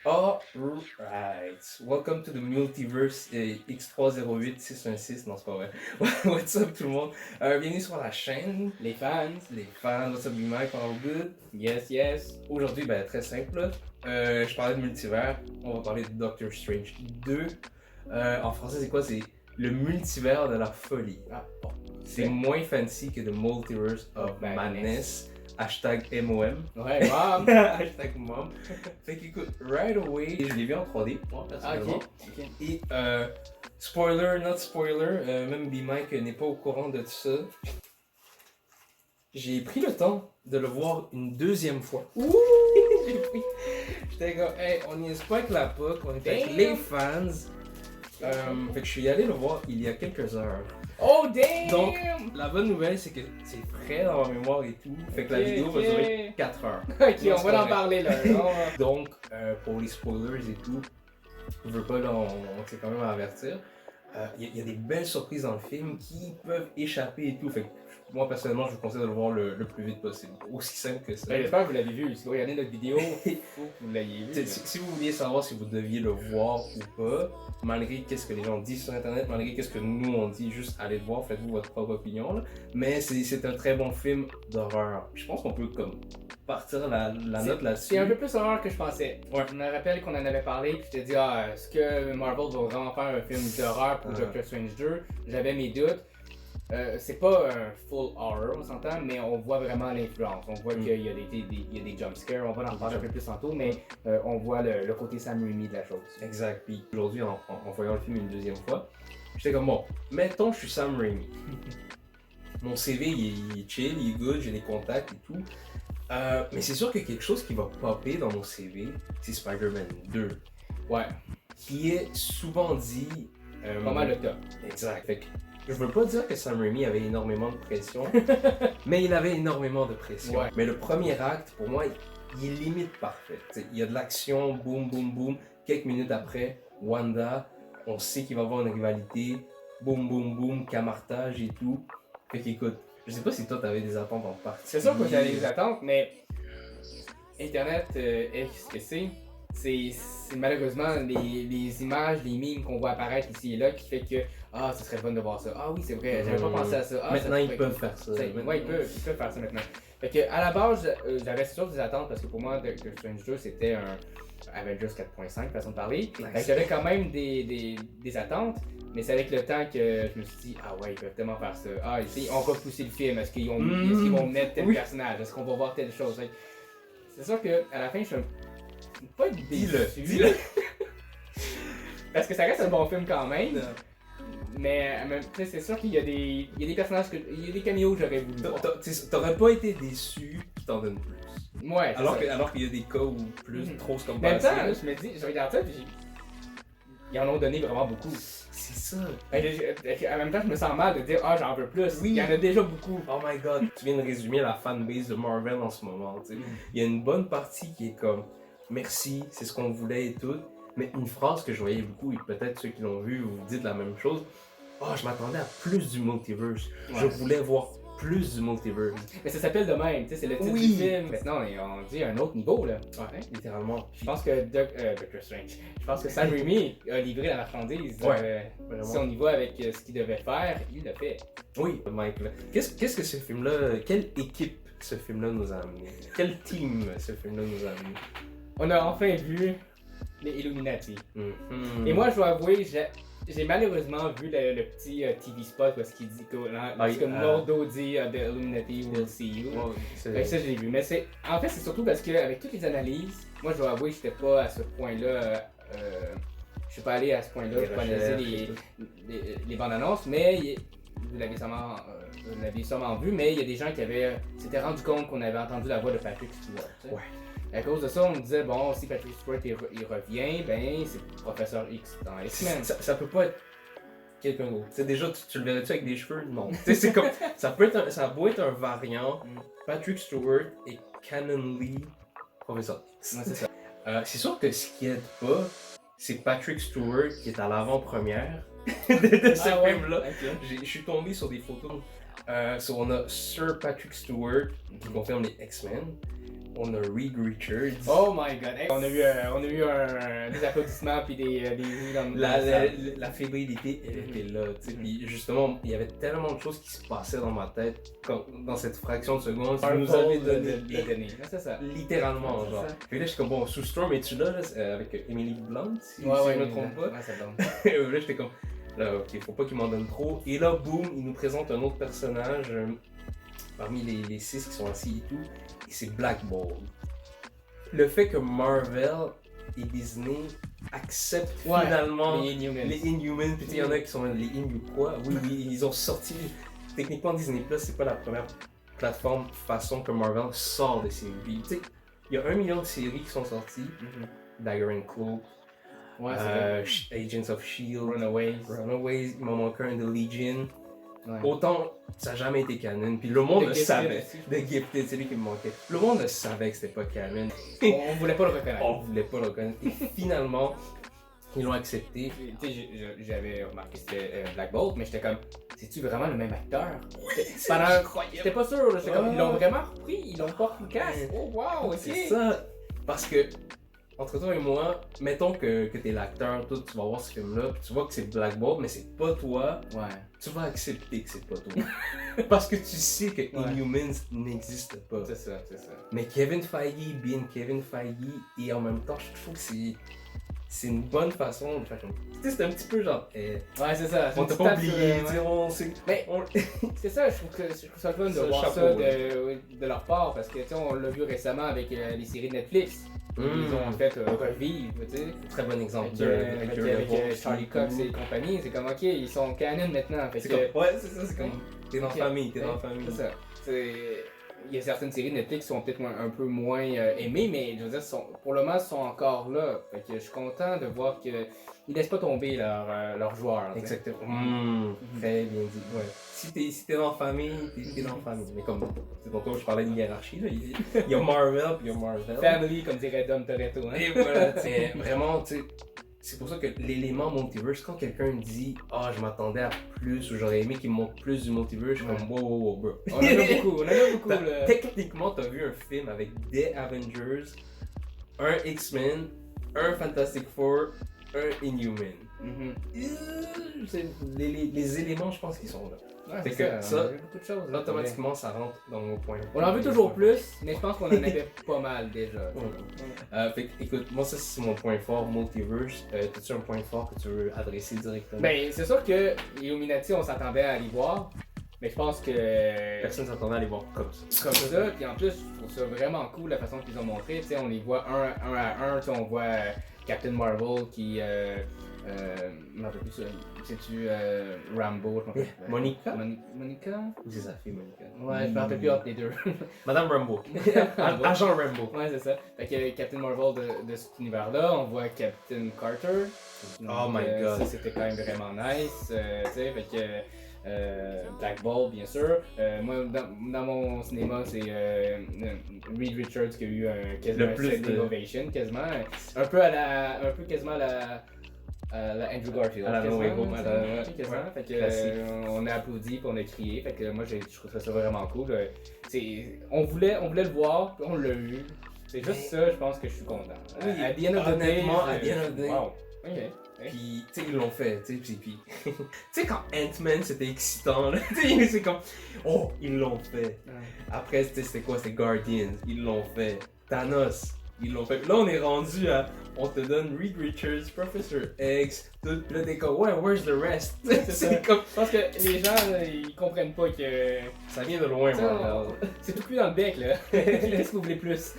Alright, welcome to the multiverse X308616, non c'est pas vrai. What's up tout le monde? Bienvenue sur la chaîne, Les fans, what's up Mike, all good? yes, yes. Aujourd'hui, très simple, là. Je parlais de multivers, on va parler de Doctor Strange 2. En français c'est quoi? C'est le multivers de la folie. Ah, bon. C'est moins fancy que The Multiverse of Madness. Hashtag MOM. Ouais, mom. Hashtag mom. Fait qu'écoute, right away, je l'ai vu en 3D, moi, personnellement. Ok. Et spoiler, not spoiler, même B-Mike n'est pas au courant de tout ça. J'ai pris le temps de le voir une deuxième fois. Ouh! J'étais comme, hey, on n'y est pas avec la POC, on est avec Damn. les fans. Fait que je suis allé le voir il y a quelques heures. Oh, damn! Donc, la bonne nouvelle, c'est que c'est frais dans ma mémoire et tout. Fait que la vidéo va durer 4 heures. Ok, on va en parler là. Donc, pour les spoilers et tout, je veux pas, là, on s'est quand même à avertir. Il y a des belles surprises dans le film qui peuvent échapper et tout. Fait que moi, personnellement, je vous conseille de le voir le plus vite possible. Aussi simple que ça. Ben, j'espère que vous l'avez vu. Si vous regardez notre vidéo, il faut que vous l'ayez vu. Si vous vouliez savoir si vous deviez le voir ou pas, malgré qu'est-ce que les gens disent sur internet, malgré qu'est-ce que nous on dit, juste allez le voir, faites-vous votre propre opinion. Là. Mais c'est un très bon film d'horreur. Je pense qu'on peut comme partir la note là-dessus. C'est un peu plus horreur que je pensais. Ouais. Je me rappelle qu'on en avait parlé, puis je t'ai dit, est-ce que Marvel va vraiment faire un film d'horreur pour Doctor Strange 2? J'avais mes doutes. C'est pas un full horror, on s'entend, mais on voit vraiment l'influence. On voit qu'il y a des jumpscares, on va en parler un peu plus tantôt, mais on voit le côté Sam Raimi de la chose. Exact. Puis aujourd'hui, en voyant le film une deuxième fois, j'étais comme bon, mettons je suis Sam Raimi. Mon CV il est chill, il est good, j'ai des contacts et tout. Mais c'est sûr que quelque chose qui va popper dans mon CV, c'est Spider-Man 2. Ouais. Qui est souvent dit. Pas mal le top. Exact. Fait que, je veux pas dire que Sam Raimi avait énormément de pression, mais il avait énormément de pression. Ouais. Mais le premier acte, pour moi, il est limite parfait. T'sais, il y a de l'action, boum, boum, boum. Quelques minutes après, Wanda, on sait qu'il va y avoir une rivalité, boum, boum, boum, camartage et tout. Fait qu'écoute, je sais pas si toi t'avais des attentes en partie. C'est sûr que j'avais des attentes, mais Internet est ce que c'est. C'est malheureusement les images, les mimes qu'on voit apparaître ici et là qui fait que ce serait fun de voir ça. Ah oui, c'est vrai, j'avais pas pensé à ça. Maintenant, ils peuvent faire ça. Ouais, ils peuvent faire ça maintenant. Fait que à la base, j'avais sûr des attentes parce que pour moi, Doctor Strange 2 c'était un Avengers 4.5 façon de parler. Fait que j'avais quand même des attentes, mais c'est avec le temps que je me suis dit, ah ouais, ils peuvent tellement faire ça. Ah, ici, on va pousser le film. Est-ce qu'ils vont mettre tel personnage? Est-ce qu'on va voir telle chose? C'est sûr qu'à la fin, je suis pas déçu. Dis-le. Parce que ça reste un bon film quand même. Mais c'est sûr qu'il y a des personnages il y a des caméos que j'aurais voulu voir. T'aurais pas été déçu qu'ils t'en donnent plus. Ouais, alors qu'il y a des cas où plus trop comme pas. En même temps, je me dis, je regarde ça puis ils en ont donné vraiment beaucoup. C'est ça. En même temps, je me sens mal de dire j'en veux plus. Oui. Il y en a déjà beaucoup. Oh my god. Tu viens de résumer la fanbase de Marvel en ce moment. Il y a une bonne partie qui est comme merci, c'est ce qu'on voulait et tout. Mais une phrase que je voyais beaucoup, et peut-être ceux qui l'ont vu, vous dites la même chose. Je m'attendais à plus du multiverse. Ouais. Je voulais voir plus du multiverse. Mais ça s'appelle de même, tu sais, c'est le titre du film. Maintenant, on dit à un autre niveau, là. Ouais, littéralement. Je pense que Doctor Strange, je pense que Sam Raimi a livré la marchandise. Si on y va avec ce qu'il devait faire, il l'a fait. Oui, Mike. Qu'est-ce que ce film-là, quelle équipe ce film-là nous a amené? Quel team ce film-là nous a amené? On a enfin vu les Illuminati. Et moi, je dois avouer, j'ai malheureusement vu le petit TV spot parce qu'il dit que Mordo dit The Illuminati will see you. Ça, je l'ai vu. Mais en fait, c'est surtout parce qu'avec toutes les analyses, moi, je dois avouer que j'étais pas à ce point-là. Je suis pas allé à ce point-là pour analyser les bandes annonces, mais vous l'avez sûrement vu, mais il y a des gens qui s'étaient rendu compte qu'on avait entendu la voix de Patrick Stewart. Ouais. À cause de ça, on me disait, bon, si Patrick Stewart il revient, ben c'est Professeur X dans X-Men. Ça peut pas être quelqu'un d'autre. C'est déjà, tu le verrais-tu avec des cheveux? Non. C'est comme, ça a beau être un variant, Patrick Stewart est canonly Professeur X. Ouais, c'est ça. C'est sûr que ce qui aide pas, c'est Patrick Stewart qui est à l'avant-première de ce film-là. Okay. Je suis tombé sur des photos. On a Sir Patrick Stewart qui confirme les X-Men. on a Reed Richards. Oh my god, hey, on a eu des applaudissements puis des oui dans La fébrilité, elle était là, tu sais. Puis justement, il y avait tellement de choses qui se passaient dans ma tête dans cette fraction de seconde. Un nous avez donné. C'est ça. Littéralement, ouais, genre. Ça. Puis là, je suis comme, bon, sous Storm, es-tu là, avec Emily Blunt, si je Ouais, me trompe pas? Ouais, ça donne. Là, j'étais comme, là, ok, faut pas qu'il m'en donne trop. Et là, boum, il nous présente un autre personnage parmi les 6 qui sont assis et tout. Et c'est Black Bolt. Le fait que Marvel et Disney acceptent finalement les Inhumans, puis il y en a qui sont les Inhumans quoi. Oui, ils ont sorti. Techniquement, Disney Plus, c'est pas la première plateforme façon que Marvel sort des séries. Puis, tu sais, il y a 1 million de séries qui sont sorties. Dagger and Cloak, Agents of Shield, Runaways, il m'en manque un de Legion. Ouais. Autant ça n'a jamais été canon, puis le monde le savait. The Gifted, c'est lui qui me manquait. Le monde le savait que c'était pas canon. On voulait pas le reconnaître. Et finalement, ils l'ont accepté. Tu sais, j'avais remarqué que c'était Black Bolt, mais j'étais comme, c'est-tu vraiment le même acteur? J'étais pas sûr, j'étais comme, ils l'ont vraiment repris, ils l'ont pas repris. Oh wow, ok. C'est ça, parce que entre toi et moi, mettons que t'es l'acteur, toi tu vas voir ce film-là, puis tu vois que c'est Black Bolt, mais c'est pas toi. Ouais. Tu vas accepter que c'est pas toi. Parce que tu sais que Inhumans n'existe pas. C'est ça. Mais Kevin Feige, bien Kevin Feige, et en même temps, je trouve que c'est une bonne façon de faire comme. Tu sais, c'est un petit peu genre. Ouais, c'est ça. On t'a pas oublié, mais c'est ça, je trouve ça fun de voir ça de leur part, parce que tu sais, on l'a vu récemment avec les séries de Netflix. Ils ont en fait revivre, tu sais. Très bon exemple avec Charlie Cox et compagnie. C'est comme, ok, ils sont canon maintenant. C'est comme, ouais, c'est ça, c'est comme. T'es dans la famille, C'est ça. Il y a certaines séries de Netflix qui sont peut-être un peu moins aimées, mais je veux dire, pour le moment, sont encore là. Fait que je suis content de voir qu'ils laissent pas tomber leurs joueurs. Exactement. Très bien dit. Ouais. Si t'es dans la famille, t'es dans la famille. Mais comme tantôt je parlais de hiérarchie, là, il y a Marvel puis il y a Marvel. Family, comme dirait Dom Toretto. Hein? Et voilà, vraiment, tu sais. C'est pour ça que l'élément multiverse, quand quelqu'un me dit « Ah, je m'attendais à plus » ou « J'aurais aimé qu'il me montre plus du multiverse », je suis comme « Wow, bro. » On en a beaucoup. Là. Techniquement, t'as vu un film avec des Avengers, un X-Men, un Fantastic Four, un Inhuman. Les éléments, je pense qu'ils sont là. Ouais, c'est que ça, beaucoup de choses, automatiquement, ça rentre dans mon point. On en veut toujours plus, mais je pense qu'on en avait pas mal déjà. Fait écoute, moi ça c'est mon point fort, multiverse. T'as-tu un point fort que tu veux adresser directement? Ben, c'est sûr que Illuminati, on s'attendait à aller voir, mais je pense que... Personne s'attendait à les voir comme ça. Comme ça, puis en plus, je trouve ça vraiment cool la façon qu'ils ont montré. Tu sais, on les voit un à un, on voit Captain Marvel qui... je m'en rappelle plus, c'est-tu Rambo, je m'en rappelle. Monica? Monica? C'est sa fille, Monica. Ouais, je m'en rappelle plus entre les deux. Madame Rambo. Agent Rambo. Ouais, c'est ça. Fait que Captain Marvel de cet univers-là, on voit Captain Carter. Donc, oh my god. Ça, c'était quand même vraiment nice. Tu sais, fait que... Black Bolt, bien sûr. Moi, dans mon cinéma, c'est Reed Richards qui a eu quasiment un standing ovation, quasiment. Un peu quasiment à la Andrew Garfield. À la No Way Home. Quasiment. Fait que, on a applaudi puis on a crié. Fait que moi, je trouve ça vraiment cool. On voulait le voir, puis on l'a eu. C'est juste ça, je pense que je suis content. Oui, honnêtement, à the end of the day. Wow. Ok. Puis, tu sais, ils l'ont fait, tu sais, puis tu sais, quand Ant-Man c'était excitant, là, tu sais, c'est comme, oh, ils l'ont fait. Après, c'était quoi, c'était Guardians, ils l'ont fait. Thanos, ils l'ont fait. Là, on est rendu à, on te donne Reed Richards, Professor X, tout, là, t'es comme, ouais, where's the rest? C'est comme, je pense que les gens, ils comprennent pas que ça vient de loin, moi. C'est tout cuit dans le bec, là. Qu'est-ce que vous voulez plus?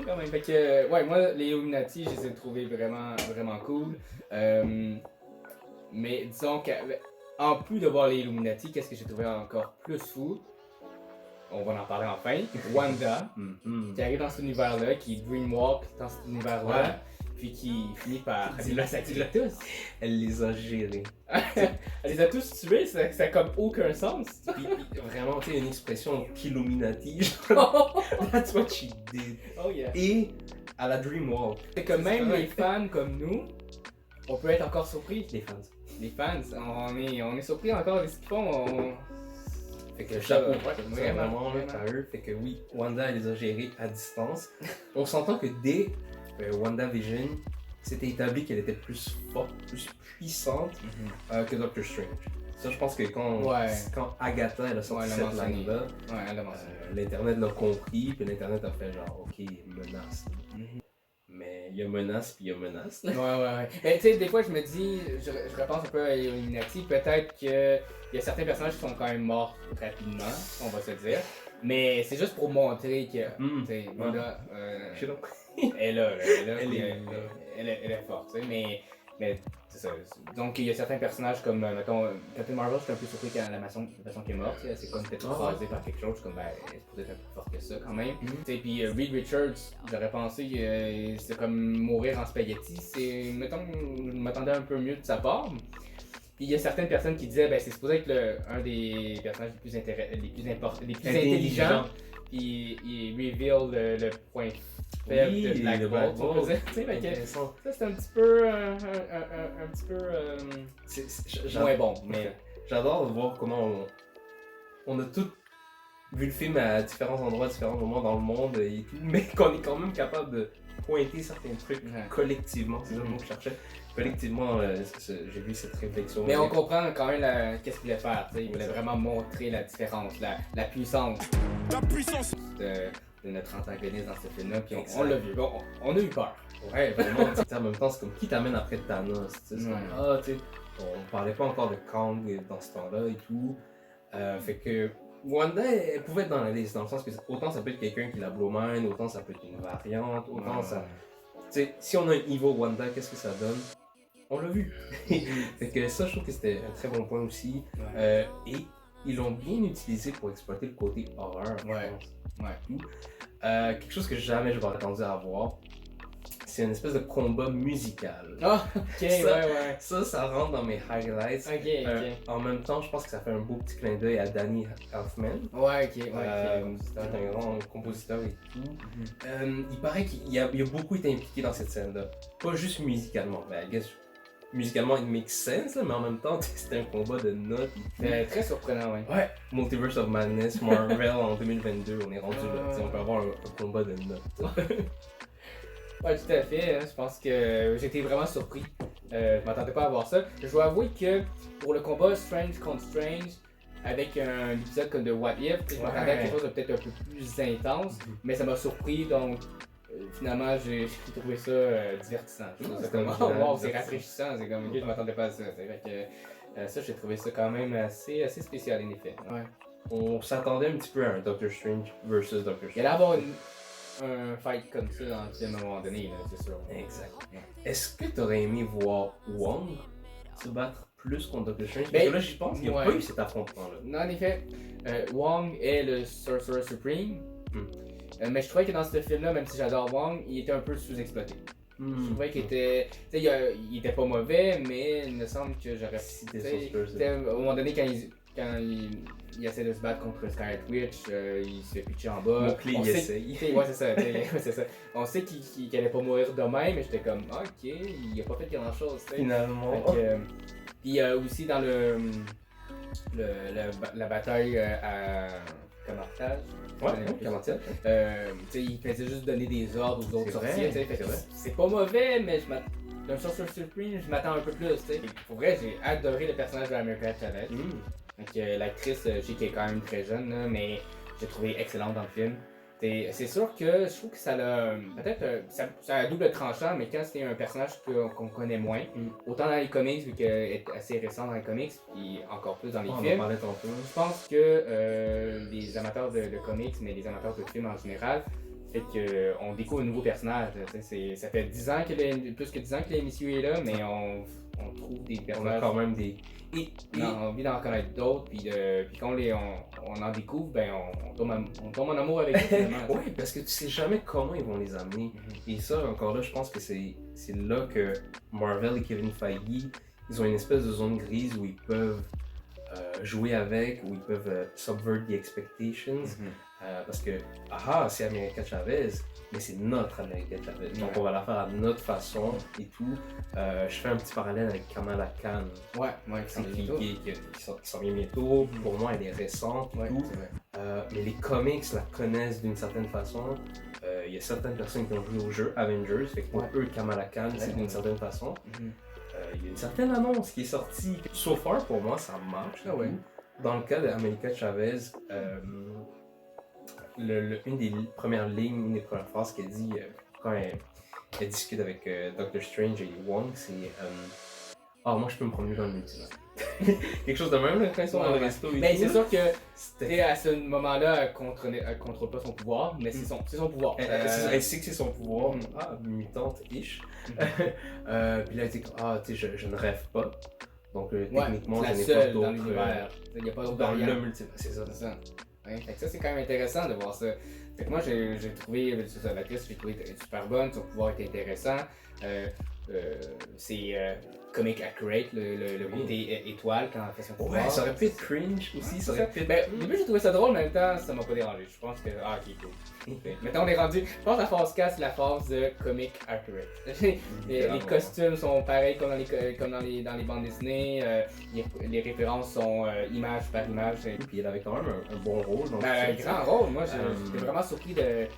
Quand même. Fait que, ouais, moi, les Illuminati, je les ai trouvés vraiment, vraiment cool. Mais disons qu'en plus de voir les Illuminati, qu'est-ce que j'ai trouvé encore plus fou? On va en parler enfin. Wanda, qui arrive dans cet univers-là, qui dreamwalk dans cet univers-là, puis qui finit par les massacrer tous. Elle les a gérés. Elle les a tous tués, ça a comme aucun sens. Puis, vraiment, tu sais, une expression Killuminati. That's what she did. Oh yeah. Et à la Dreamwalk. C'est que même les fans comme nous, on peut être encore surpris. Les fans. Les fans, on est surpris encore de ce qu'ils font. Fait que chapeau, c'est vraiment à eux. Fait que oui, Wanda elle les a gérés à distance. On s'entend que dès WandaVision, c'était établi qu'elle était plus forte, plus puissante que Doctor Strange. Ça, je pense que quand Agatha elle a sorti cette line-là, l'Internet l'a compris, puis l'Internet a fait genre, ok, menace. Mais il y a menace, puis il y a menace. Ouais. Mais tu sais, des fois, je me dis, je repense un peu à Illuminati, peut-être qu'il y a certains personnages qui sont quand même morts rapidement, on va se dire. Mais c'est juste pour montrer que, tu sais, Wanda, elle est forte, tu sais, mais c'est ça. Donc, il y a certains personnages comme, mettons, Captain Marvel, je suis un peu surpris qu'à la façon qu'elle est morte. C'est comme peut-être croisée par quelque chose, comme, elle est supposée être un peu forte que ça quand même. Puis Reed Richards, j'aurais pensé que c'était comme mourir en spaghetti. Mettons, je m'attendais un peu mieux de sa part. Puis il y a certaines personnes qui disaient, c'est supposé être un des personnages les plus intelligents. Puis il reveal le point faible de Black Bolt, on peut dire. Ça, c'est un petit peu moins bon. Mais j'adore voir comment on a tous vu le film à différents endroits, à différents moments dans le monde et tout, mais qu'on est quand même capable de pointer certains trucs collectivement, c'est le mot que je cherchais. Collectivement, j'ai vu cette réflexion. Mais on comprend quand même qu'est-ce qu'il voulait faire. Il voulait vraiment montrer la différence, la puissance. De notre antagoniste dans ce film-là, puis on l'a vu. Bon, on a eu peur. Ouais, vraiment. En même temps, c'est comme qui t'amène après Thanos. Tu sais, on parlait pas encore de Kang dans ce temps-là et tout. Fait que Wanda, elle pouvait être dans la liste, dans le sens que autant ça peut être quelqu'un qui la blow mind, autant ça peut être une variante, autant ça. Tu sais, si on a un Evil Wanda, qu'est-ce que ça donne? On l'a vu. Fait que ça, je trouve que c'était un très bon point aussi. Et ils l'ont bien utilisé pour exploiter le côté horreur, je pense. Quelque chose que jamais j'aurais attendu à voir, c'est une espèce de combat musical. Ça rentre dans mes highlights. En même temps, je pense que ça fait un beau petit clin d'œil à Danny Elfman. C'est un grand compositeur et tout. Il paraît qu'il a beaucoup été impliqué dans cette scène-là. Pas juste musicalement, mais I guess musicalement it makes sense, mais en même temps c'était un combat de notes. Très surprenant, Multiverse of Madness, Marvel en 2022, on est rendu là. On peut avoir un combat de notes. Ouais, tout à fait. Je pense que j'étais vraiment surpris. Je m'attendais pas à voir ça. Je dois avouer que pour le combat Strange contre Strange, avec un épisode comme de What If, je m'attendais à quelque chose de peut-être un peu plus intense, mais ça m'a surpris, donc finalement j'ai trouvé ça divertissant. C'est rafraîchissant, c'est comme, je m'attendais pas à ça. Ça, j'ai trouvé ça quand même assez spécial en effet. On s'attendait un petit peu à un Doctor Strange versus Doctor Strange. Il y allait avoir un fight comme ça dans le film à un moment donné, c'est sûr. Exact. Est-ce que tu aurais aimé voir Wong se battre plus contre Doctor Strange? Parce que là, j'y pense, il n'y a pas eu cet affrontement-là. Non, en effet, Wong est le Sorcerer Supreme. Mais je trouvais que dans ce film-là, même si j'adore Wong, il était un peu sous-exploité. Je trouvais qu'il était. Tu sais, il était pas mauvais, mais il me semble que j'aurais. À un moment donné, quand il essaie de se battre contre Scarlet Witch, il se fait pitcher en bas. Mon clé, il essaye. Ouais, c'est ça. On sait qu'il allait pas mourir demain, mais j'étais comme, ok, il a pas fait grand chose. Finalement. Puis aussi dans la bataille à Camartage. Camartage. Il faisait juste donner des ordres aux autres sorciers. C'est pas mauvais, mais d'un Sorcerer Supreme, je m'attends un peu plus. Pour vrai, j'ai adoré le personnage de America Chavez. L'actrice, je sais qu'elle est quand même très jeune, là, mais j'ai trouvé excellente dans le film. C'est sûr que je trouve que ça a peut-être ça a double tranchant, mais quand c'est un personnage qu'on connaît moins, autant dans les comics, vu qu'elle est assez récente dans les comics, et encore plus dans les films, je pense que les amateurs de comics, mais les amateurs de films en général, fait qu'on découvre un nouveau personnage. Ça fait plus que 10 ans que l'MCU est là, mais on trouve des personnages. On a quand même des. On a envie d'en connaître d'autres, puis quand on en découvre, on tombe en amour avec eux. Oui, parce que tu sais jamais comment ils vont les amener. Et ça, encore là, je pense que c'est là que Marvel et Kevin Feige, ils ont une espèce de zone grise où ils peuvent jouer avec, où ils peuvent subvert the expectations. Parce que, c'est America Chavez, mais c'est notre America Chavez. Donc on va la faire à notre façon et tout. Je fais un petit parallèle avec Kamala Khan. Qui s'en vient bientôt. Pour moi, elle est récente et tout. Mais les comics la connaissent d'une certaine façon. Il y a certaines personnes qui ont joué au jeu Avengers, fait que pour eux, Kamala Khan, c'est d'une certaine façon. Il y a une certaine annonce qui est sortie. So far, pour moi, ça marche. Dans le cas d'America Chavez, une des premières lignes, une des premières phrases qu'elle dit quand elle discute avec Doctor Strange et Wong, c'est moi je peux me promener dans le multivers. Quelque chose de même, là, quand ils sont dans le resto. Mais c'est sûr que à ce moment-là, elle contrôle pas son pouvoir, mais c'est son pouvoir. Elle sait que c'est son pouvoir, mutante-ish. Puis là, elle dit je ne rêve pas. Donc techniquement, je n'ai pas d'autre. Dans l'univers. Il n'y a pas d'autre dans le multivers, c'est ça. Ouais, fait que ça, c'est quand même intéressant de voir ça. Fait que moi, j'ai trouvé, l'actrice, j'ai trouvé super bonne, son pouvoir était intéressant. C'est comic accurate, le côté étoile quand elle fait son pouvoir. Ouais, ça aurait pu être cringe aussi. Ça aurait pu être... au début, j'ai trouvé ça drôle, mais en même temps, ça m'a pas dérangé. Je pense que, ok, cool. Maintenant, on est rendu. Je pense que la phase 4, c'est la phase de comic accurate. les costumes sont pareils comme dans les bandes dessinées. Les références sont image par image. Puis elle avait quand même un bon rôle. Donc un grand rôle. Moi, j'étais vraiment surpris de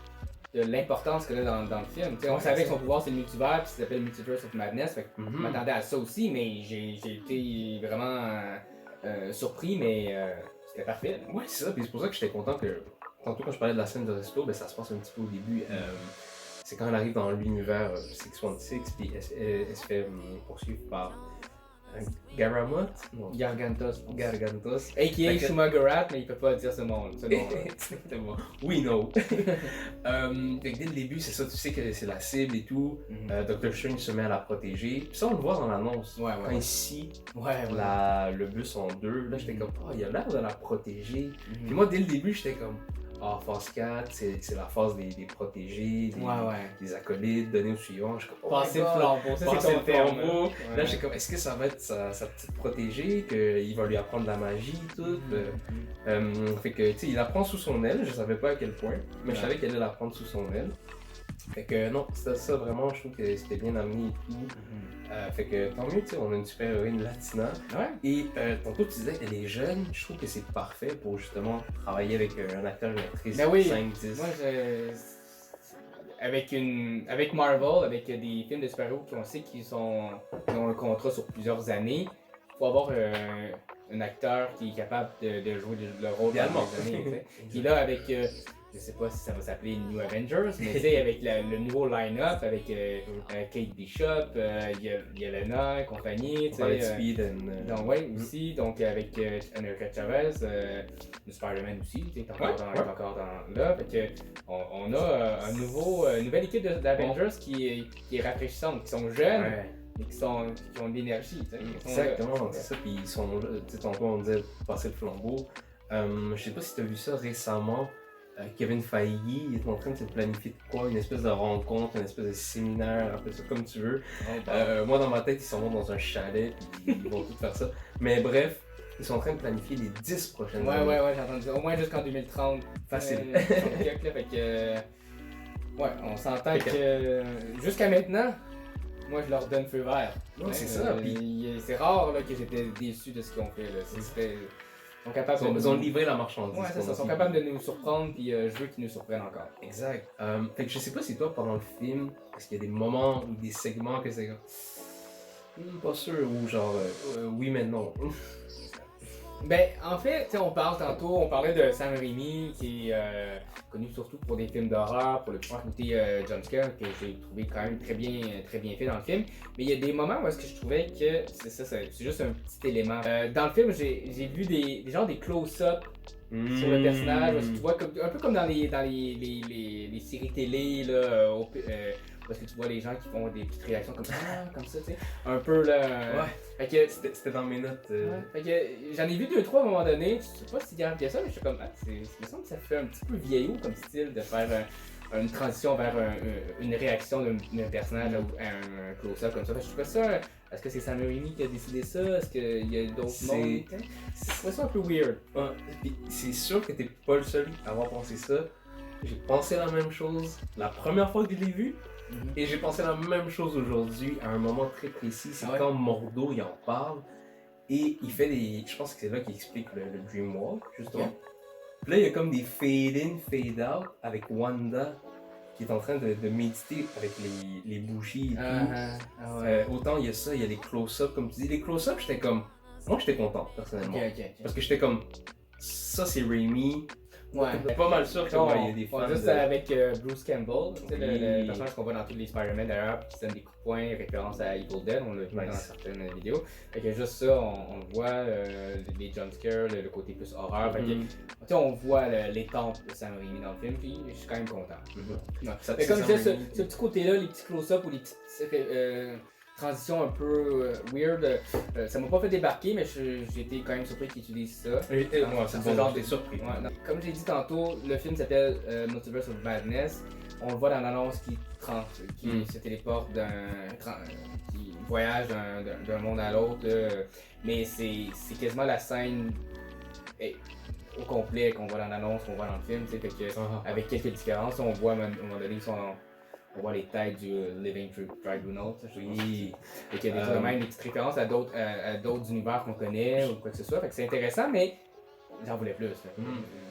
l'importance qu'elle a dans le film. On savait que son pouvoir c'est le multivers, puis ça s'appelle Multiverse of Madness. Fait que je m'attendais à ça aussi, mais j'ai été vraiment surpris, mais c'était parfait. Ouais, c'est ça. Puis c'est pour ça que j'étais content que. Tantôt, quand je parlais de la scène de resto, ça se passe un petit peu au début. C'est quand elle arrive dans l'univers 616, puis elle se fait poursuivre par Garamot? Gargantos. A.K.A. Shumagarat, mais il peut pas dire ce nom. Exactement. We know. Dès le début, c'est ça, tu sais que c'est la cible et tout. Dr. Strange se met à la protéger. Puis ça, on le voit dans l'annonce. Quand il scie le bus en deux, là, j'étais comme, il a l'air de la protéger. Puis moi, dès le début, j'étais comme, phase 4, c'est la phase des protégés, des acolytes, donner au suivant. Je suis comme, passer le flambeau, ça c'est ton terme. Là, j'étais comme, est-ce que ça va être sa petite protégée, qu'il va lui apprendre de la magie, tout. Fait que, tu sais, il l'apprend sous son aile, je savais pas à quel point, mais je savais qu'elle allait l'apprendre sous son aile. Fait que non, ça vraiment, je trouve que c'était bien amené et tout. Fait que tant mieux, tu sais, on a une super héroïne latina. Et tantôt tu disais, elle est jeune, je trouve que c'est parfait pour justement travailler avec un acteur, une actrice 5-10. Moi, avec Marvel, avec des films de super-héros qu'on sait qu'ils ont un contrat sur plusieurs années, il faut avoir un acteur qui est capable de jouer le rôle dans les années. Puis là, avec je sais pas si ça va s'appeler New Avengers, mais tu sais, avec le nouveau line-up, avec Kate Bishop, Yelena et compagnie. On parlait de Speed donc, aussi, donc avec America Chavez, le Spider-Man aussi, tu sais, encore là. Fait que, on a une nouvelle équipe d'Avengers qui est rafraîchissante, qui sont jeunes. Et qui ont de l'énergie. Exactement, c'est ça. Puis ils sont, tu sais, tantôt on disait passer le flambeau. Je sais pas si tu as vu ça récemment. Kevin Feige, il est en train de se planifier de quoi? Une espèce de rencontre, une espèce de séminaire, appelle ça comme tu veux. Moi, dans ma tête, ils s'en vont dans un chalet, puis ils vont tout faire ça. Mais bref, ils sont en train de planifier les 10 prochaines années. Ouais, j'ai entendu ça. Au moins jusqu'en 2030. Facile. Fait que, on s'entend que jusqu'à maintenant, moi, je leur donne feu vert. Ouais, c'est ça. C'est rare là, que j'étais déçu de ce qu'ils ont fait. Là. Ils ont livré la marchandise. Ouais, c'est ça. Ils sont capables de nous surprendre, puis je veux qu'ils nous surprennent encore. Exact. Fait que je sais pas si toi, pendant le film, est-ce qu'il y a des moments ou des segments que c'est comme. Pas sûr, ou genre, oui, mais non. Ben, en fait, on parlait de Sam Raimi, qui est connu surtout pour des films d'horreur, pour le pouvoir côté jumpscare, que j'ai trouvé quand même très bien fait dans le film. Mais il y a des moments où est-ce que je trouvais que c'est juste un petit élément. Dans le film, j'ai vu des close-up sur le personnage, où est-ce que tu vois un peu comme dans les séries télé, là, parce que tu vois les gens qui font des petites réactions comme ça, tu sais. Un peu là. Fait que c'était dans mes notes. Fait que j'en ai vu 2-3 à un moment donné. Je sais pas si il y a ça, mais je suis comme, il me semble que ça fait un petit peu vieillot comme style de faire une transition vers une réaction d'un personnage à un close-up comme ça. Fait que je trouvais ça. Est-ce que c'est Sam Raimi qui a décidé ça? Est-ce qu'il y a d'autres mondes? Je trouvais ça un peu weird. Ouais, c'est sûr que t'es pas le seul à avoir pensé ça. J'ai pensé la même chose la première fois que je l'ai vu. Et j'ai pensé la même chose aujourd'hui à un moment très précis. C'est quand Mordo il en parle. Et il fait des. Je pense que c'est là qu'il explique le Dream Walk, justement. Puis là, il y a comme des fade-in, fade-out avec Wanda qui est en train de méditer avec les bougies et tout. Autant il y a ça, il y a les close-up, comme tu dis. Les close-up, j'étais comme. Moi, j'étais content, personnellement. Parce que j'étais comme. Ça, c'est Raimi. Ouais. Pas mal sûr qu'il y a des fans. Juste avec Bruce Campbell, le personnage qu'on voit dans tous les Spider-Man d'ailleurs, qui donne des coups de poing, référence à Evil Dead, on l'a vu dans certaines vidéos. Fait que juste ça, on le voit, les jumpscares, le côté plus horreur. Fait que, on voit l'étampe de Sam Raimi dans le film, puis je suis quand même content. Mais comme je disais, ce petit côté-là, les petits close-up ou les petites transition un peu weird, ça m'a pas fait débarquer, mais j'ai été quand même surpris qu'ils utilisent ça. C'est ce genre de surpris. Comme j'ai dit tantôt, le film s'appelle Multiverse of Madness. On le voit dans l'annonce qui se téléporte qui voyage d'un monde à l'autre, mais c'est quasiment la scène au complet qu'on voit dans l'annonce, qu'on voit dans le film, fait que, avec quelques différences, on voit à un moment donné on voit les têtes du Living Tribunal. Et qu'il y a même des petites références à d'autres univers qu'on connaît ou quoi que ce soit. Fait que c'est intéressant, mais j'en voulais plus.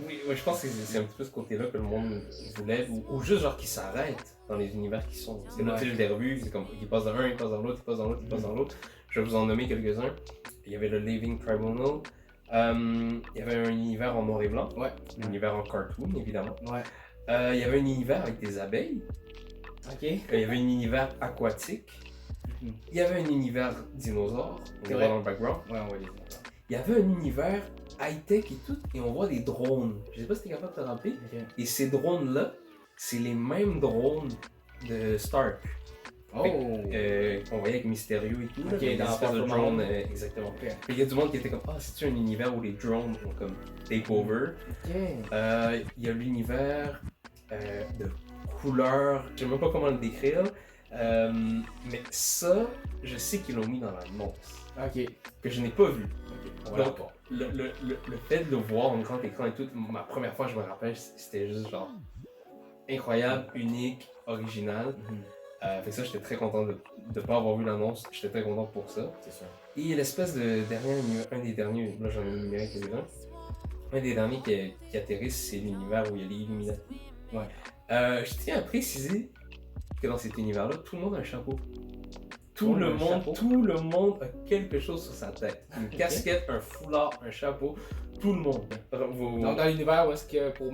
Oui, je pense que c'est un petit peu ce côté-là que le monde voulait, ou juste genre qu'ils s'arrêtent dans les univers qui sont. Parce que là, je l'ai revu, c'est comme il passe dans un, il passe dans l'autre, il passe dans l'autre, il passe dans l'autre. Je vais vous en nommer quelques-uns. Il y avait le Living Tribunal. Il y avait un univers en noir et blanc. Un univers en cartoon, évidemment. Il y avait un univers avec des abeilles. Il y avait un univers aquatique. Il y avait un univers dinosaure. On voit dans le background. On voit les dinosaures. Il y avait un univers high-tech et tout, et on voit des drones. Je sais pas si t'es capable de te rappeler. Et ces drones-là, c'est les mêmes drones de Stark. On voyait avec Mysterio et tout. Dans le drone, exactement. Il y a du monde qui était comme, c'est-tu un univers où les drones ont comme take over. Il y a l'univers de couleurs, je sais même pas comment le décrire. Mais ça, je sais qu'ils l'ont mis dans l'annonce. Que je n'ai pas vu. Donc, le fait de le voir en grand écran et tout, ma première fois, je me rappelle, c'était juste genre incroyable, unique, original. Fait que ça, j'étais très content de ne pas avoir vu l'annonce. J'étais très content pour ça. C'est sûr. Et l'espèce de un des derniers, là j'en ai numéré quelques-uns. Un des derniers qui atterrissent, c'est l'univers où il y a les Illuminati. Je tiens à préciser que dans cet univers-là, tout le monde a un chapeau. Tout le monde a quelque chose sur sa tête. Une casquette, un foulard, un chapeau. Tout le monde. Donc dans l'univers où est-ce que pour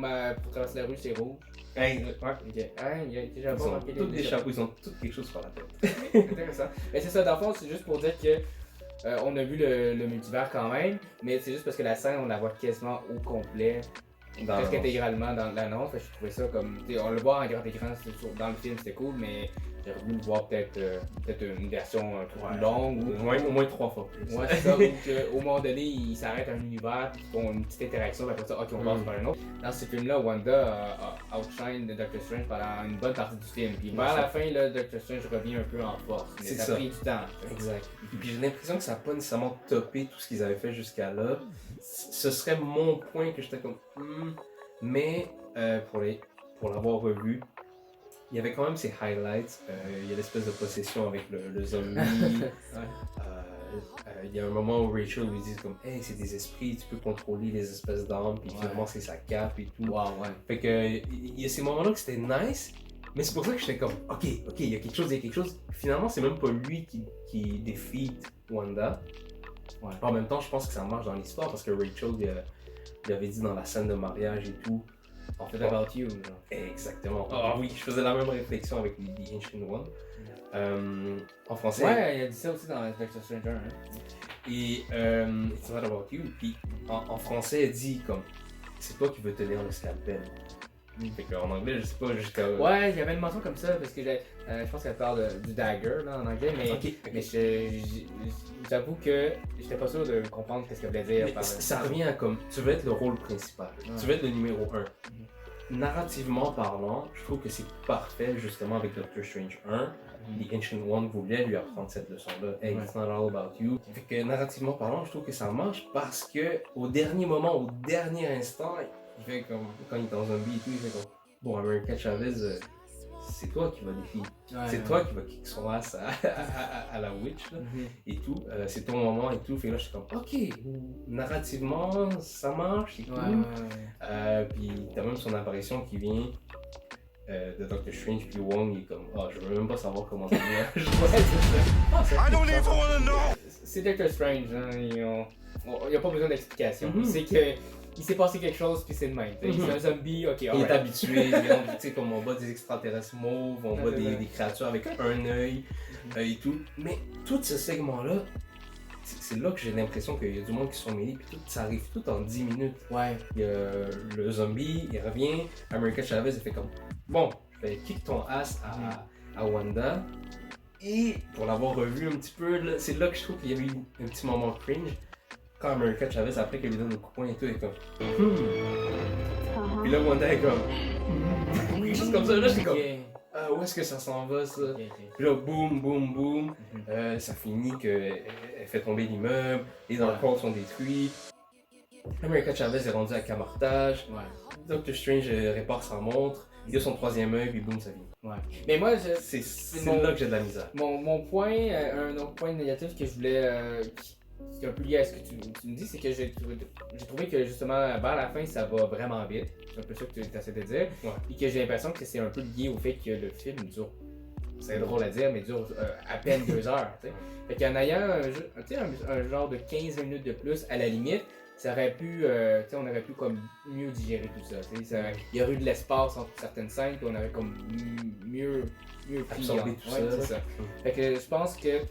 traverser la rue c'est rouge? Il y a déjà ils ont tous des chapeaux, ils ont tous quelque chose sur la tête. Intéressant. Mais c'est ça, dans le fond, c'est juste pour dire que on a vu le multivers quand même, mais c'est juste parce que la scène, on la voit quasiment au complet. Presque intégralement dans l'annonce, je trouvais ça comme. On le voit en grand écran dans le film, c'était cool, mais j'aurais voulu le voir peut-être une version un peu plus longue. Au moins 3 fois plus. Ouais, c'est ça, où au moment donné, il s'arrête un univers, ils font une petite interaction, après ça, on passe par un autre. Dans ce film-là, Wanda a outshine Doctor Strange pendant une bonne partie du film. Puis vers la fin, là, Doctor Strange revient un peu en force. Mais ça a pris du temps. Exact. Puis j'ai l'impression que ça n'a pas nécessairement topé tout ce qu'ils avaient fait jusqu'à là. Ce serait mon point que j'étais comme. Mais pour l'avoir revu, il y avait quand même ces highlights. Il y a l'espèce de possession avec le zombie. Il y a un moment où Rachel lui dit comme hey, c'est des esprits, tu peux contrôler les espèces d'âmes, puis finalement c'est sa cape et tout. Fait que il y a ces moments-là que c'était nice, mais c'est pour ça que j'étais comme ok, il y a quelque chose. Finalement, c'est même pas lui qui défeat Wanda. En même temps, je pense que ça marche dans l'histoire parce que Rachel il avait dit dans la scène de mariage et tout. En fait, about you. Exactement. Oui, je faisais la même réflexion avec The Ancient One. En français. Ouais, il a dit ça aussi dans Doctor Strange 1. Et It's not about you. Puis en français, elle dit comme c'est toi qui veux tenir le scalpel. Fait qu'en anglais, je sais pas jusqu'à. Ouais, il y avait une mention comme ça parce que je pense qu'elle parle du dagger là, en anglais, mais j'avoue que j'étais pas sûr de comprendre ce qu'elle voulait dire. Ça revient à comme tu veux être le rôle principal, tu veux être le numéro 1. narrativement parlant, je trouve que c'est parfait justement avec Doctor Strange 1. The Ancient One voulait lui apprendre cette leçon-là. Hey, it's not all about you. Fait que narrativement parlant, je trouve que ça marche parce que au dernier moment, au dernier instant, il fait comme quand il est en zombie et tout, il fait comme bon, America Chavez, c'est toi qui vas défier. C'est toi qui vas kick son ass à la witch là, et tout. C'est ton moment et tout. Fait que là, je suis comme ok, narrativement, ça marche, c'est cool. Puis t'as même son apparition qui vient. De Doctor Strange, puis Wong il est comme je veux même pas savoir comment ça marche. C'est Doctor Strange, hein, il n'y a pas besoin d'explication. C'est que il s'est passé quelque chose puis c'est le même. Il est un zombie, ok. Il est habitué, comme on bat des extraterrestres mauves, on bat des créatures avec un œil et tout. Mais tout ce segment-là, c'est là que j'ai l'impression qu'il y a du monde qui sont mêlés, puis tout, ça arrive tout en 10 minutes. Il y a le zombie, il revient, America Chavez, il fait comme bon, je vais kick ton ass à Wanda. Et pour l'avoir revu un petit peu, c'est là que je trouve qu'il y avait eu un petit moment cringe. Quand America Chavez, après qu'elle lui donne le coup de poing et tout, elle est comme Puis là, Wanda est comme quelque chose comme ça. Là, j'étais comme où est-ce que ça s'en va ça? Puis là, boum, boum, boum. Ça finit qu'elle fait tomber l'immeuble, les emplois sont détruits. America Chavez est rendu à Camartage. Doctor Strange répare sa montre. Il a son troisième œil, puis boum, ça vient. Mais moi, c'est là que j'ai de la misère. Mon point, un autre point négatif que je voulais. Qui est un peu lié à ce que tu me dis, c'est que j'ai trouvé que justement, vers la fin, ça va vraiment vite. C'est un peu ça que tu essaies de dire. Et que j'ai l'impression que c'est un peu lié au fait que le film dure, c'est drôle à dire, mais dure à peine 2 heures. T'sais. Fait qu'en ayant un genre de 15 minutes de plus, à la limite, ça aurait pu, on aurait pu comme mieux digérer tout ça. Il y aurait eu de l'espace entre certaines scènes, puis on aurait comme mieux absorbé tout ça. C'est ça. Fait que je pense que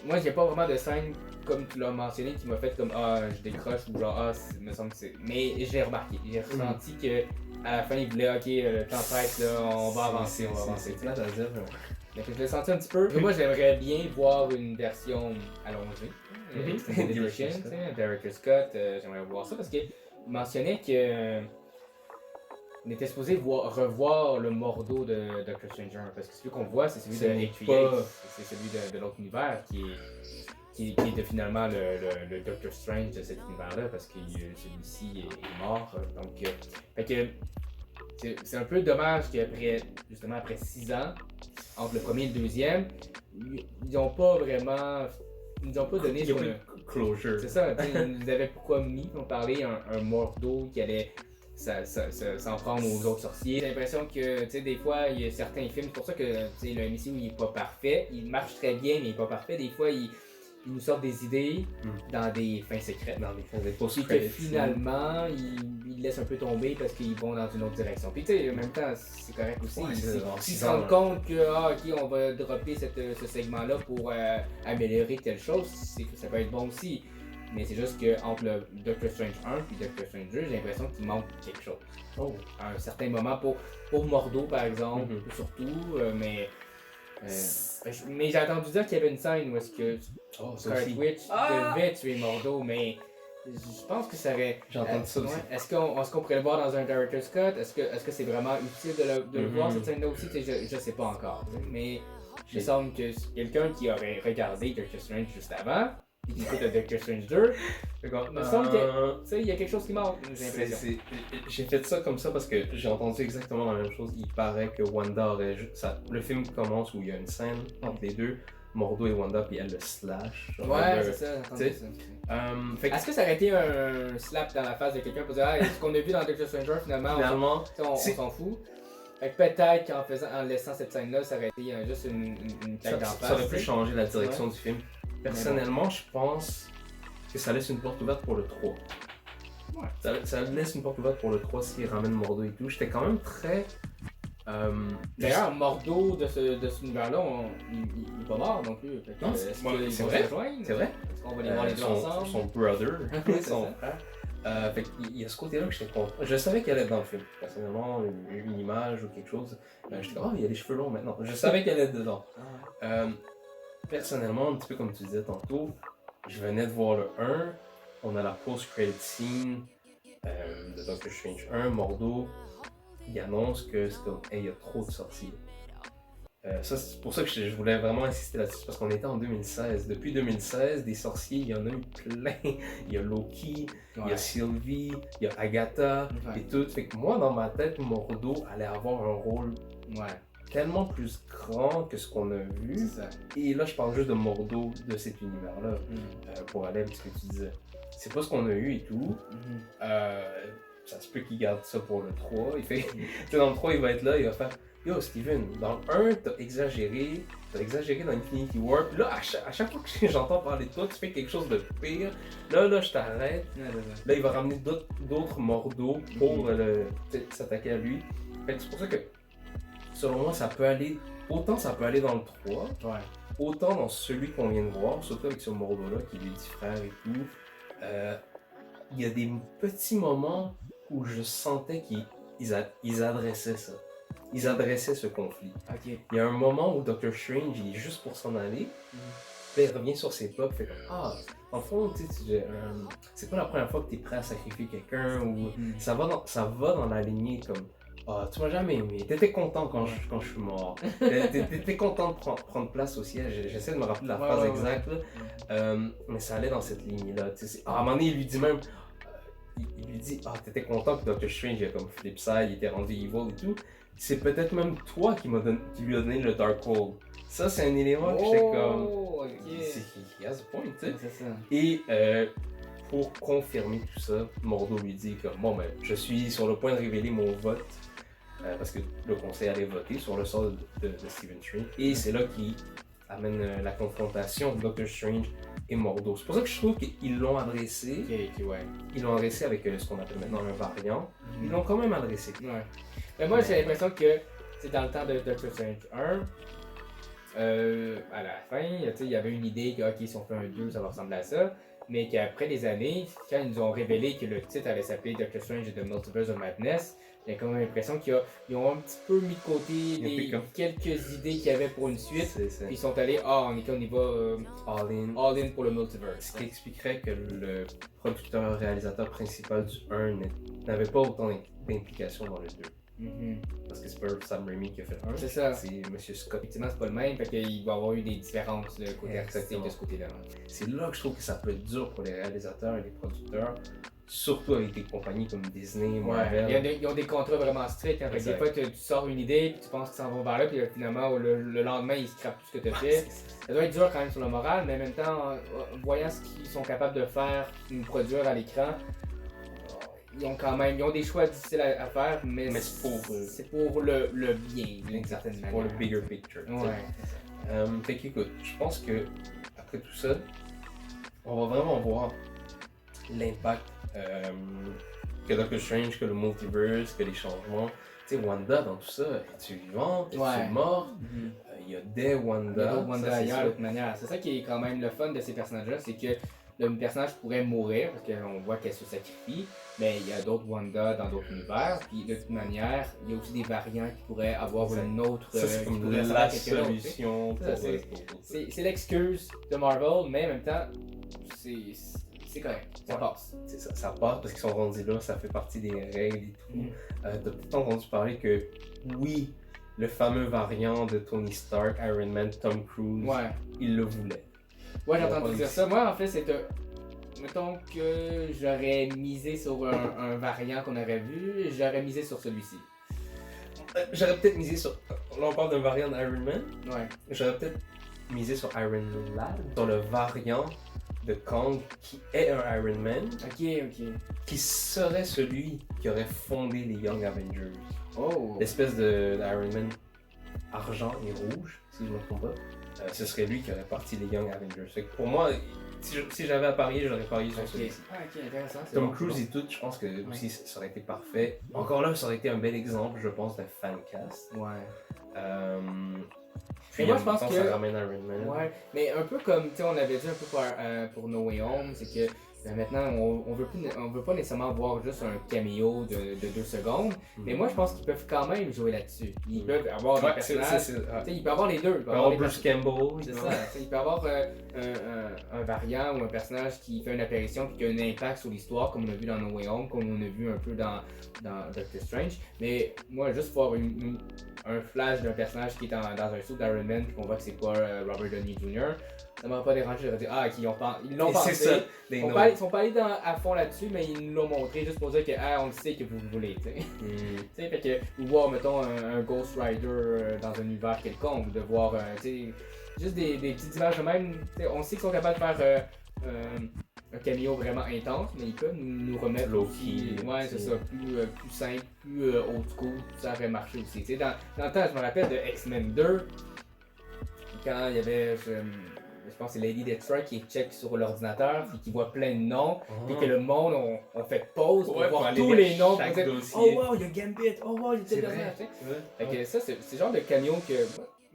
moi, j'ai pas vraiment de scène, comme tu l'as mentionné, qui m'a fait comme je décroche ou genre me semble que c'est. Mais j'ai remarqué, j'ai ressenti que à la fin, il voulait ok, le temps presse, là, on va avancer. C'est plate à dire. Donc, je l'ai senti un petit peu. Moi, j'aimerais bien voir une version allongée. Extended Edition, Director Scott, j'aimerais voir ça parce qu'il mentionnait que. On était supposé revoir le Mordo de Doctor Strange 1 parce que celui qu'on voit, c'est celui de H3, c'est celui de l'autre univers qui est finalement le Doctor Strange de cet univers-là parce que celui-ci est mort. Donc, fait que c'est un peu dommage qu'après, justement après 6 ans, entre le premier et le deuxième, ils n'ont pas vraiment. Ils nous ont pas donné closure. C'est ça, ils nous avaient pourquoi mis, on parlait un Mordo qui allait s'en prendre aux autres sorciers. J'ai l'impression que, tu sais, des fois, il y a certains films, c'est pour ça que, tu sais, le MCU, il est pas parfait. Il marche très bien, mais il est pas parfait. Des fois, il nous sort des idées dans des fins secrètes. Dans des fins secrètes. Puis que finalement, il laisse un peu tomber parce qu'ils vont dans une autre direction. Puis, tu sais, en même temps, c'est correct aussi. S'ils se rendent compte que, ok, on va dropper ce segment-là pour améliorer telle chose, ça peut être bon aussi. Mais c'est juste qu'entre le Doctor Strange 1 et Doctor Strange 2, j'ai l'impression qu'il manque quelque chose. À un certain moment, pour Mordo par exemple, surtout, mais j'ai entendu dire qu'il y avait une scène où est-ce que Scarlet Witch devait tuer Mordo, mais je pense que ça aurait... J'ai entendu ça aussi. Est-ce qu'on pourrait le voir dans un Director Scott? Est-ce que c'est vraiment utile de le voir cette scène-là aussi? Je sais pas encore, mais il me semble que quelqu'un qui aurait regardé Doctor Strange juste avant, et qui écoute le Doctor Strange 2, il me semble qu'il y a quelque chose qui manque, j'ai l'impression. J'ai fait ça comme ça parce que j'ai entendu exactement la même chose. Il paraît que Wanda aurait... le film commence où il y a une scène entre les deux, Mordo et Wanda, puis elle le slash. C'est ça, j'ai entendu ça. Est-ce que ça aurait été un slap dans la face de quelqu'un pour dire ce qu'on a vu dans Doctor Strange 1, finalement on s'en fout? Fait que peut-être qu'en laissant cette scène-là, ça aurait été juste une claque d'en face. Ça aurait pu changer la direction du film. Personnellement, je pense que ça laisse une porte ouverte pour le 3. Ça laisse une porte ouverte pour le 3 s'il ramène Mordo et tout. J'étais quand même très... D'ailleurs, Mordo de cet univers-là, il n'est pas mort non plus. Non, est-ce qu'ils vont se rejoindre? C'est vrai. Est-ce qu'on va les voir les deux ensemble? Son brother, son frère. Fait il y a ce côté-là que j'étais content. Je savais qu'elle allait être dans le film. Personnellement, une image ou quelque chose. J'étais il y a les cheveux longs maintenant. Je savais qu'elle allait être dedans. Personnellement, un petit peu comme tu disais tantôt, je venais de voir le 1. On a la post-credit scene de Doctor Strange 1, Mordo. il annonce que c'est comme, hey, il y a trop de sorties. Ça, c'est pour ça que je voulais vraiment insister là-dessus, parce qu'on était en 2016. Depuis 2016, des sorciers, il y en a eu plein. Il y a Loki, il y a Sylvie, il y a Agatha, et tout. Fait que moi, dans ma tête, Mordo allait avoir un rôle tellement plus grand que ce qu'on a vu. Et là, je parle juste de Mordo, de cet univers-là, pour aller avec ce que tu disais. C'est pas ce qu'on a eu et tout. Ça se peut qu'il garde ça pour le 3. Il fait, dans le 3, il va être là, il va faire Yo Steven, dans le 1, t'as exagéré dans Infinity War, puis là, à chaque fois que j'entends parler de toi, tu fais quelque chose de pire. Là, je t'arrête. Là, il va ramener d'autres mordos pour s'attaquer à lui. Fait que c'est pour ça que, selon moi, ça peut aller dans le 3, autant dans celui qu'on vient de voir, surtout avec ce mordo-là, qui lui dit frère et tout. Il y a des petits moments où je sentais qu'ils adressaient ça. Ils adressaient ce conflit. Il y a un moment où Doctor Strange, il est juste pour s'en aller. Puis il revient sur ses pas, fait comme en fond, c'est pas la première fois que tu es prêt à sacrifier quelqu'un, ou ça va dans la lignée comme tu m'as jamais aimé, t'étais content quand je suis mort, t'étais content de prendre place au siège. J'essaie de me rappeler la phrase exacte, mais ça allait dans cette lignée-là. À un moment donné, il lui dit même, t'étais content que Doctor Strange, il a comme flip side, il était rendu evil et tout. C'est peut-être même toi qui lui a donné le Darkhold. Ça, c'est un élément que j'étais comme. He has a point, tu sais. Et pour confirmer tout ça, Mordo lui dit que je suis sur le point de révéler mon vote. Parce que le conseil allait voter sur le sort de Stephen Strange. Et c'est là qu'il amène la confrontation de Doctor Strange et Mordo. C'est pour ça que je trouve qu'ils l'ont adressé. Ils l'ont adressé avec ce qu'on appelle maintenant un variant. Ils l'ont quand même adressé. Mais moi, j'ai l'impression que c'est dans le temps de Doctor Strange 1. À la fin, il y avait une idée que si on fait un 2, ça va ressembler à ça. Mais qu'après des années, quand ils nous ont révélé que le titre allait s'appeler Doctor Strange et The Multiverse of Madness, j'ai quand même l'impression qu'ils ont un petit peu mis de côté quelques idées qu'il y avait pour une suite. Puis ils sont allés, on y va all in pour le multiverse. Ce qui expliquerait que le producteur-réalisateur principal du 1 n'avait pas autant d'implication dans le 2. Parce que c'est pas Sam Raimi qui a fait le 1. C'est ça. C'est Monsieur Scott. Effectivement, c'est pas le même, fait qu'il va y avoir eu des différences de côté artistique de ce côté-là. C'est là que je trouve que ça peut être dur pour les réalisateurs et les producteurs, surtout avec des compagnies comme Disney, Marvel. Ils ont des contrats vraiment stricts. Des fois, tu sors une idée, puis tu penses qu'ils s'en vont vers là, puis finalement, le lendemain, ils scrapent tout ce que tu as fait. Ça doit être dur quand même sur le moral, mais en même temps, en voyant ce qu'ils sont capables de faire, nous produire à l'écran, ils ont des choix difficiles à faire, mais c'est pour le bien, d'une certaine manière. Pour le bigger picture. Fait qu'écoute, je pense que après tout ça, on va vraiment voir l'impact que Doctor Strange, que le multiverse, que les changements. Tu sais, Wanda dans tout ça, es-tu vivante, es-tu morte? Il y a des Wanda. Il y a d'autres Wanda ailleurs de toute manière. C'est ça qui est quand même le fun de ces personnages-là, c'est que le personnage pourrait mourir parce qu'on voit qu'elle se sacrifie, mais il y a d'autres Wanda dans d'autres univers, puis de toute manière, il y a aussi des variants qui pourraient avoir une autre... c'est comme la solution pour... C'est l'excuse de Marvel, mais en même temps, c'est correct, ça passe. Ça passe parce qu'ils sont rendus là, ça fait partie des règles et tout. T'as peut-être entendu parler que, oui, le fameux variant de Tony Stark, Iron Man, Tom Cruise, il le voulait. Ouais, j'ai entendu dire ça. Moi, en fait, c'est mettons que j'aurais misé sur un variant qu'on aurait vu, j'aurais misé sur celui-ci. J'aurais peut-être misé sur... Là, on parle d'un variant d'Iron Man. J'aurais peut-être misé sur Iron Lad, sur le variant de Kang qui est un Iron Man. Qui serait celui qui aurait fondé les Young Avengers. L'espèce d'Iron Man argent et rouge, si je ne me trompe pas. Ce serait lui qui aurait parti les Young Avengers. Fait que pour moi, si j'avais à parier, j'aurais parié sur celui-ci. Intéressant. Tom Cruise et tout, je pense que aussi ça aurait été parfait. Encore là, ça aurait été un bel exemple, je pense, d'un fan cast. Puis moi, je pense que ça ramène Iron Man. Mais un peu comme on avait dit un peu pour No Way Home, c'est que Maintenant, on veut pas nécessairement voir juste un caméo de 2 secondes, mais moi je pense qu'ils peuvent quand même jouer là-dessus. Ils peuvent avoir des personnages. Il peut avoir les deux. Il peut avoir Bruce Campbell. C'est ça. Il peut avoir un variant ou un personnage qui fait une apparition et qui a un impact sur l'histoire, comme on a vu dans No Way Home, comme on a vu un peu dans Doctor Strange. Mais moi, juste voir un flash d'un personnage qui est dans un suit d'Iron Man et qu'on voit que c'est pas Robert Downey Jr., ça m'a pas dérangé de dire ils l'ont pensé. C'est ça. Ils sont pas allés à fond là-dessus, mais ils nous l'ont montré juste pour dire que on le sait que vous le voulez. Fait que, ou voir, mettons, un Ghost Rider dans un univers quelconque, de voir juste des petites images de même. On sait qu'ils sont capables de faire un cameo vraiment intense, mais ils peuvent nous remettre aussi. Ouais, c'est ça, plus simple, plus old school, ça aurait marché aussi. Dans le temps, je me rappelle de X-Men 2, quand il y avait. Je pense que c'est Lady Deathstrike qui check sur l'ordinateur et qui voit plein de noms, puis que le monde on fait pause pour voir tous les noms. Oh wow, il y a Gambit, oh wow, il y a tel personnage. Fait que ça, c'est le genre de camion que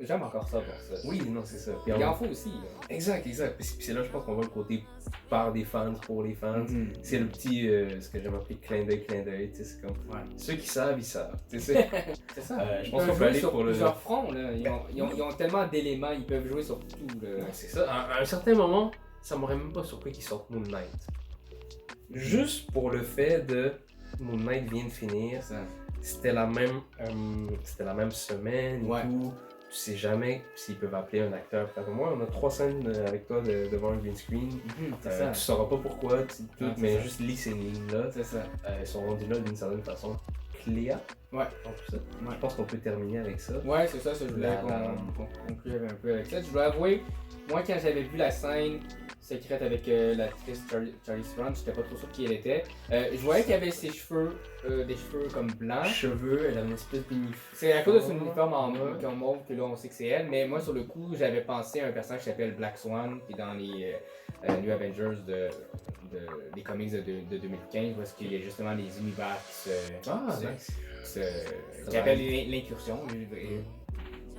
j'aime encore ça pour ça. Oui, non, c'est ça. Puis il en faut aussi. Exact. Puis c'est là, je pense qu'on voit le côté par des fans, pour les fans. C'est le petit, ce que j'aime appeler clin d'œil, c'est comme. Ceux qui savent, ils savent. C'est ça. Je pense qu'on peut aller sur plusieurs fronts, là. Ils ont tellement d'éléments, ils peuvent jouer sur tout. Là. C'est ça. À un certain moment, ça m'aurait même pas surpris qu'ils sortent Moon Knight. Juste pour le fait de Moon Knight vient de finir. C'était la même semaine et tout. Tu sais jamais s'ils peuvent appeler un acteur. Moi, on a 3 scènes avec toi devant un green screen. Tu sauras pas pourquoi, mais juste lis ces lignes-là. C'est ça. Ils sont rendus là d'une certaine façon. Cléa. Ouais. Tout ça. Je pense qu'on peut terminer avec ça. Ouais, c'est ça. Je voulais qu'on conclue un peu avec ça. Je dois avouer, moi, quand j'avais vu la scène secrète avec l'actrice Charlize Theron, j'étais pas trop sûr qui elle était. Je voyais qu'elle avait ses cheveux, des cheveux comme blancs. Elle avait une espèce d'uniforme. C'est à cause de son uniforme en mauve que là on sait que c'est elle, mais moi sur le coup j'avais pensé à un personnage qui s'appelle Black Swan, qui est dans les New Avengers des comics de 2015, où est-ce qu'il y a justement les univers qui appellent l'incursion,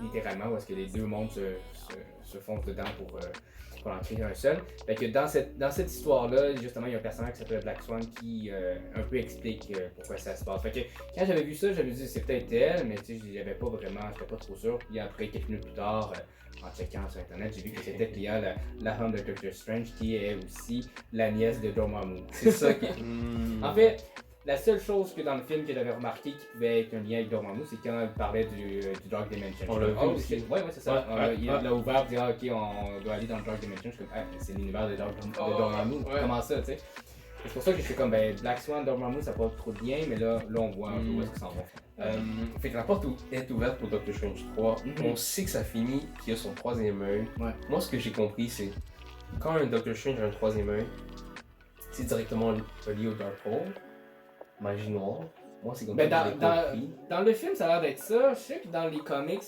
littéralement, où est-ce que les deux mondes se foncent dedans pour en créer un seul. Fait que dans cette histoire-là, justement, il y a un personnage qui s'appelle Black Swan qui un peu explique pourquoi ça se passe. Fait que quand j'avais vu ça, j'avais dit c'est peut-être elle, mais tu sais, j'étais pas trop sûr. Puis après, quelques minutes plus tard, en checkant sur internet, j'ai vu que c'était Cléa, la femme de Doctor Strange, qui est aussi la nièce de Dormammu. C'est ça qui. En fait, la seule chose que dans le film que j'avais remarqué qui pouvait être un lien avec Dormammu, c'est quand elle parlait du Dark Dimension. On l'a vu aussi. Ouais, c'est ça. Il l'a ouvert et dit ok, on doit aller dans le Dark Dimension. Je suis comme c'est l'univers de Dormammu. Comment ça, tu sais? C'est pour ça que je suis comme Black Swan, Dormammu, ça n'a pas trop de lien, mais là on voit un peu où est-ce que ça en va. Fait que la porte est ouverte pour Doctor Strange 3. On sait que ça finit, qu'il y a son troisième œil. Moi, ce que j'ai compris, c'est quand un Doctor Strange a un troisième œil, c'est directement lié au Darkhold. Magie noire. Moi, c'est comme ça que dans le film, ça a l'air d'être ça. Je sais que dans les comics,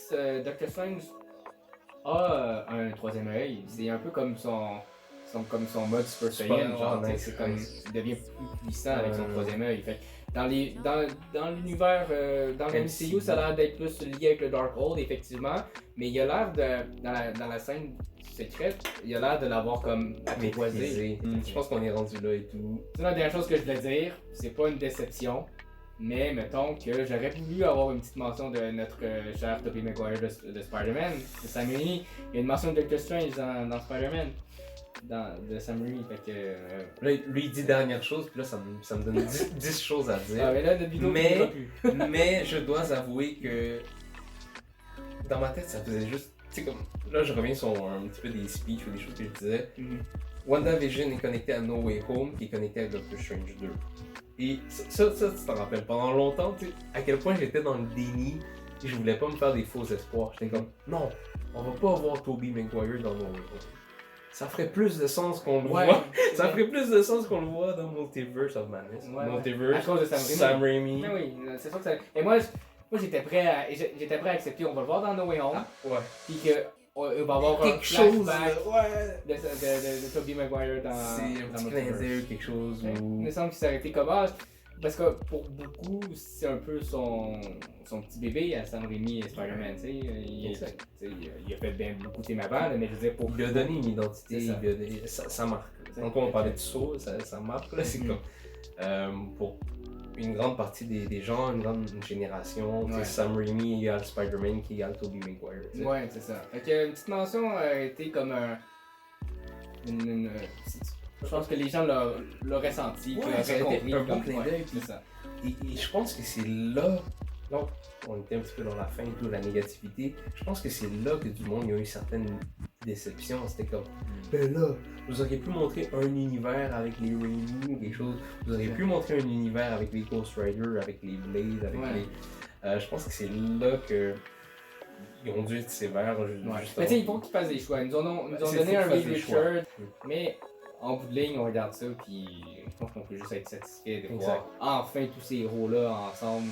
Doctor Strange a un troisième œil. C'est un peu comme son mode Super Saiyan. C'est comme il devient plus puissant avec son troisième œil. Fait dans l'univers, dans le MCU, ça a l'air d'être plus lié avec le Darkhold, effectivement. Mais il a l'air dans la scène secrète, il a l'air de l'avoir comme apprivoisé. Je pense qu'on est rendu là et tout. C'est la dernière chose que je voulais dire, c'est pas une déception, mais mettons que j'aurais voulu avoir une petite mention de notre cher Tobey Maguire de Spider-Man, de Sam Raimi. Il y a une mention de Doctor Strange dans Spider-Man, de Sam Raimi, fait que... Là, lui il dit dernière chose, puis là ça me donne 10 choses à dire. Ah mais là, depuis mais je dois avouer que dans ma tête ça faisait juste... Tu sais, comme là, je reviens sur un petit peu des speeches ou des choses que je disais. WandaVision est connecté à No Way Home, qui est connecté à Doctor Strange 2. Et ça tu t'en rappelles. Pendant longtemps, tu sais, à quel point j'étais dans le déni et je voulais pas me faire des faux espoirs. J'étais comme, non, on va pas avoir Tobey Maguire dans No Way Home. Ça ferait plus de sens qu'on le voit. Ça ferait plus de sens qu'on le voit dans Multiverse of Madness. Multiverse, à cause de Sam Raimi. Mais oui, c'est sûr que ça... Et moi, j'étais prêt à accepter, on va le voir dans No Way Home. Puis qu'on va avoir quelque chose de Tobey Maguire dans c'est un petit clin d'œil, quelque chose. Il me semble qu'il s'est arrêté comme parce que pour beaucoup, c'est un peu son petit bébé à Sam Raimi et Spider-Man. Il a fait bien beaucoup de films avant, mais je veux dire, il lui a donné une identité, ça marque. Donc on parlait de saut, ça marque là, c'est comme pour une grande partie des gens, une grande génération, Sam Raimi égale Spider-Man qui égale Tobey Maguire. T'sais. Ouais, c'est ça. Fait que une petite mention a été comme je pense que les gens l'auraient senti, ça a été un bon clin d'œil. C'est ça. Et je pense que c'est là, donc on était un petit peu dans la fin et tout, la négativité, je pense que c'est là que du monde, il y a eu certaines déceptions. C'était comme, ben là, vous auriez pu montrer un univers avec les Raimi ou quelque chose, vous auriez pu montrer un univers avec les Ghost Rider, avec les Blade, avec les... je pense que c'est là que ils ont dû être sévères. Mais tu sais, il faut qu'ils fassent des choix. Ils nous ont donné un Reed Richards, mais en bout de ligne, on regarde ça, puis je pense qu'on peut juste être satisfait de voir enfin tous ces héros-là ensemble.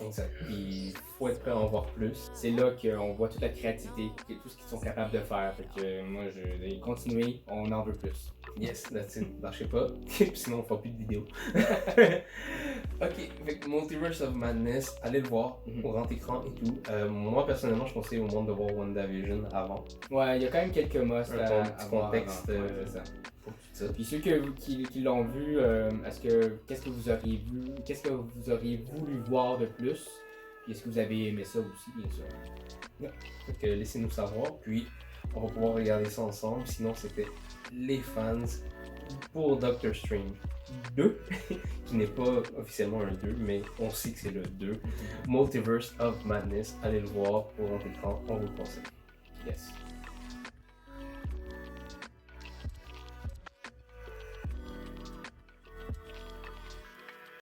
Exact. Puis il faut être prêt à en voir plus. C'est là qu'on voit toute la créativité, tout ce qu'ils sont capables de faire. Fait que moi, je vais continuer, on en veut plus. Yes, that's it. Lâchez pas, sinon on fera plus de vidéos. Ok, fait que Multiverse of Madness, allez le voir au grand écran et tout. Moi personnellement, je conseille au monde de voir WandaVision avant. Ouais, il y a quand même quelques musts à contexte. Ça. Pour tout ça. Puis ceux qui l'ont vu, qu'est-ce que vous auriez vu, qu'est-ce que vous auriez voulu voir de plus? Puis est-ce que vous avez aimé ça aussi, bien sûr? Yeah. Fait que laissez-nous savoir, puis on va pouvoir regarder ça ensemble. Sinon, c'était les fans pour Doctor Strange 2, qui n'est pas officiellement un 2, mais on sait que c'est le 2. Multiverse of Madness, allez le voir au grand écran, on vous le conseille. Yes.